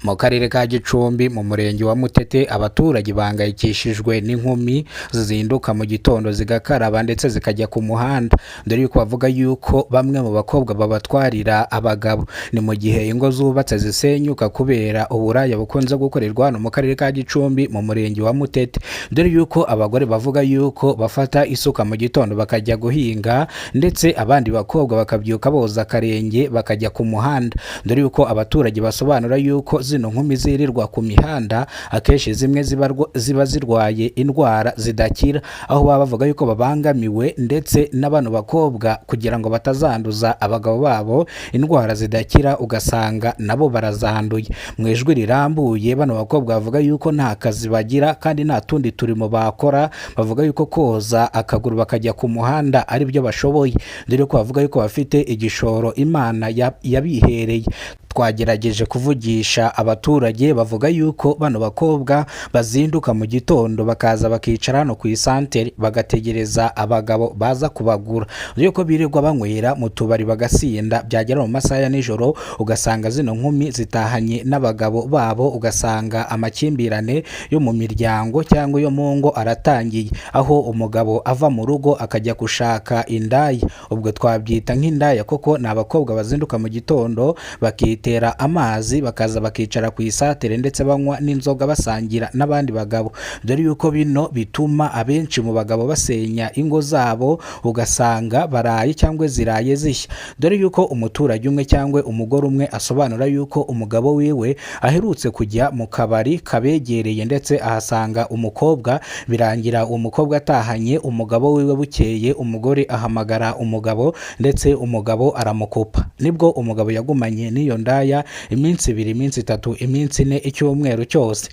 Mu karere ka Gicumbi mu murenge wa Mutete abaturage bangayikishijwe n'inkumi zizinduka mu gitondo zigakaraba ndetse zikajya ku muhanda, dore yuko bavuga yuko bamwe mu bakobwa babatwarira abagabo. Ni mu gihe ingo zubatse zisenyuka kubera uburaya bukunze gukorerwa hano mu karere ka Gicumbi mu murenge wa Mutete, dore yuko abagore bavuga yuko bafata isuka mu gitondo bakajya guhinga ndetse abandi bakobwa bakabyuka boza akarenge bakajya ku muhanda, dore yuko abaturage basobanura yuko zino nkumi zirirwa ku mihanda akenshi zimwe ziba zirwaye indwara zidakira, aho baba bavuga yuko babangamiwe ndetse n'abano bakobwa kugira ngo batazanduza abagabo babo indwara zidakira ugasanga nabo barazanduye. Mu ijwi rirambuye bano bakobwa bavuga yuko nta kazi bagira kandi nta tundi turimo bakora, bavuga yuko koza akaguru bakajya ku muhanda ari byo bashoboye, dore ko bavuga yuko bafite igishoro Imana yabihereye. Twagerageje kuvugisha abaturage bavuga yuko bano bakobwa bazinduka mu gitondo bakaza bakicara hano ku isantere bagategereza abagabo baza kubagura, yuko birirwa banywera mu tubari bagasinda, byagera mu masaha ya nijoro ugasanga zino nkumi zitahanye n'abagabo babo, ugasanga amakimbirane yo mu miryango cyangwa yo mu ngo aratangiye, aho umugabo ava mu rugo akajya gushaka indaya. Ubwo twabyita nk'indaya koko ni abakobwa bazinduka mu gitondo bakitera amazi bakaza bakicara ku isatere ndetse banywa n'inzoga basangira n'abandi bagabo, dore yuko bino bituma abenshi mu bagabo basenya ingo zabo ugasanga baraye cyangwa ziraye zishya, dore yuko umuturage umwe cyangwa umugore umwe asobanura yuko umugabo wiwe aherutse kujya mu kabari kabegereye ndetse ahasanga umukobwa, birangira uwo mukobwa atahanye umugabo wiwe, bukeye umugore ahamagara umugabo ndetse umugabo aramukupa, nibwo umugabo yagumanye n'iyo ndaya iminsi 2, iminsi 3, iminsi 4, icyumweru cyose.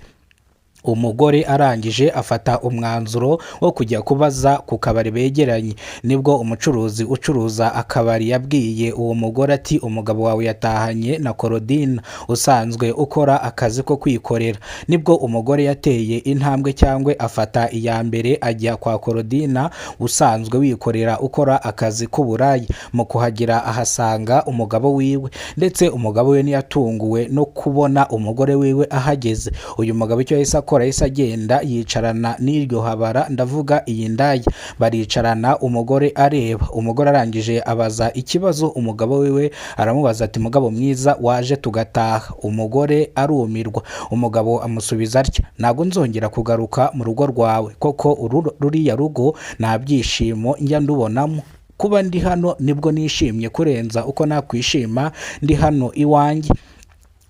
Umugore arangije afata umwanzuro wo kujya kubaza ku kabari begeranye, nibwo umucuruzi ucuruza akabari yabwiye uwo mugore ati umugabo wawe yatahanye na Korodina usanzwe ukora akazi ko kwikorera. Nibwo umugore yateye intambwe cyangwa afata iya mbere ajya kwa Korodina usanzwe wikorera ukora akazi k'uburayi. Mu kuhagira ahasanga umugabo wiwe ndetse umugabo we niyatunguwe no kubona umugore wiwe ahageze. Uyu mugabo icyo yahise yahise agenda yicarana n'iryo habara, ndavuga iyi ndaya, baricarana umugore areba. Umugore arangije abaza ikibazo umugabo wiwe, aramubaza ati mugabo mwiza waje tugataha? Umugore arumirwa, umugabo amusubiza atya, ntago nzongera kugaruka mu rugo rwawe, koko ruriya rugo nta byishimo njya ndubonamo, kuba ndi hano nibwo nishimye kurenza uko nakwishima ndi hano iwanjye.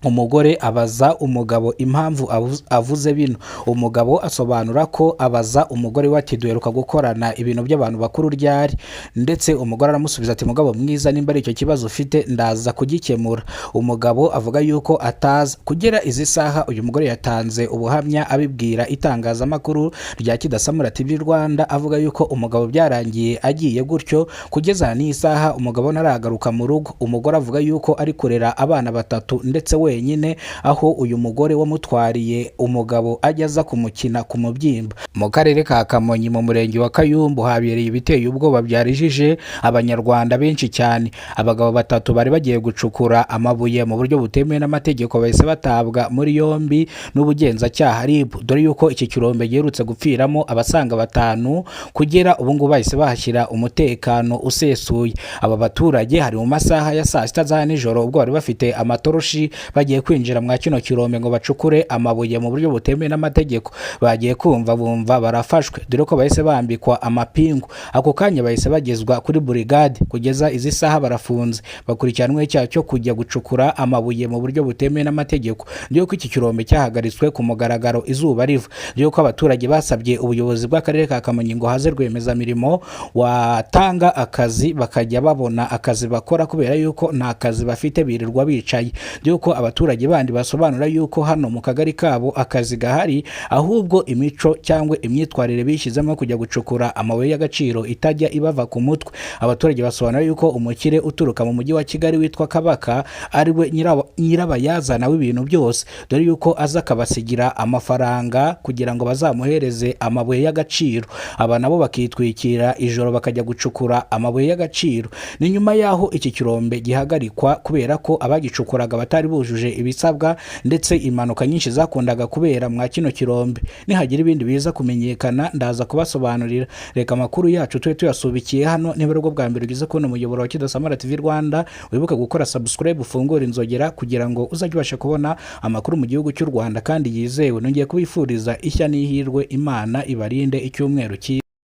Umugore abaza umugabo impamvu avuze bino. Umugabo asobanura ko abaza umugore we ati duheruka gukorana ibintu by'abantu bakuru ryari, ndetse umugore aramusubiza ati mugabo mwiza nimba ari icyo kibazo ufite ndaza kugikemura. Umugabo avuga yuko ataza. Kugera izi saha uyu mugore yatanze ubuhamya abibwira itangazamakuru rya Kidasamura TV Rwanda, avuga yuko umugabo byarangiye agiye gutyo, kugeza n'iyi saha umugabo naragaruka mu rugo. Umugore avuga yuko ari kurera abana 3 ndetse wenyine, aho uyu mugore wamutwariye umugabo ajyaza kumukina ku mubyimba. Mu karere ka Kamonyi mu murenge wa Kayumbu habereye ibiteye ubwoba byarijije abanyarwanda benshi cyane. Abagabo 3 bari bagiye gucukura amabuye mu buryo butemewe n'amategeko bahise batabwa muri yombi n'ubugenzacyaha RIB, dore yuko iki kirombe giherutse gupfiramo abasaga 5, kugera ubu ngubu bahise bahashyira umutekano usesuye. Aba baturage hari mu masaha ya saa 6 za nijoro ubwo bari bafite amatoroshi bagiye kwinjira mwa kino kirombe ngo bacukure amabuye mu buryo butemewe n'amategeko, bagiye kumva bumva barafashwe, dore ko bahise bambikwa amapingu. Ako kanya bahise bagezwa kuri brigade, kugeza izi saha barafunze bakurikiranwe icyaha cyo kujya gucukura amabuye mu buryo butemewe n'amategeko. Ndio ko iki kirombe cyahagaritswe ku mugaragaro izuba riva, ndio ko abaturage basabye ubuyobozi bw'akarere ka Kamonyi ngo haze rwiyemezamirimo watanga akazi bakajya babona akazi bakora, kubera yuko nta kazi bafite birirwa bicaye. Ndio ko abaturage bandi basobanura yuko hano mu kagari kabo akazi gahari, ahubwo imico cyangwa imyitwarire bishyizemo kujya gucukura amabuye y'agaciro itajya ibava ku mutwe. Abaturage basobanura yuko umukire uturuka mu mujyi wa Kigali witwa Kabaka ariwe nyirabayazana w'ibintu byose, dore yuko aza akabasigira amafaranga kugira ngo bazamuhereze amabuye y'agaciro. Aba nabo bakitwikira ijoro bakajya gucukura amabuye y'agaciro. Ni nyuma yaho iki kirombe gihagarikwa kubera ko abagicukuraga batari bujuje batujuje ibisabwa, ndetse impanuka nyinshi zakundaga kubera mwa kino kirombe. Nihagira ibindi biza kumenyekana ndaza kubasobanurira. Reka amakuru yacu tube tuyasubikiye hano. Niba aribwo bwa mbere ugize kubona umuyoboro wa Kidasamara TV Rwanda, wibuke gukora subscribe, ufungure inzogera kugira ngo uzajye ubasha kubona amakuru mu gihugu cy'u Rwanda kandi yizewe. Nongeye kubifuriza ishya n'ihirwe, Imana ibarinde icyumweru cyiza.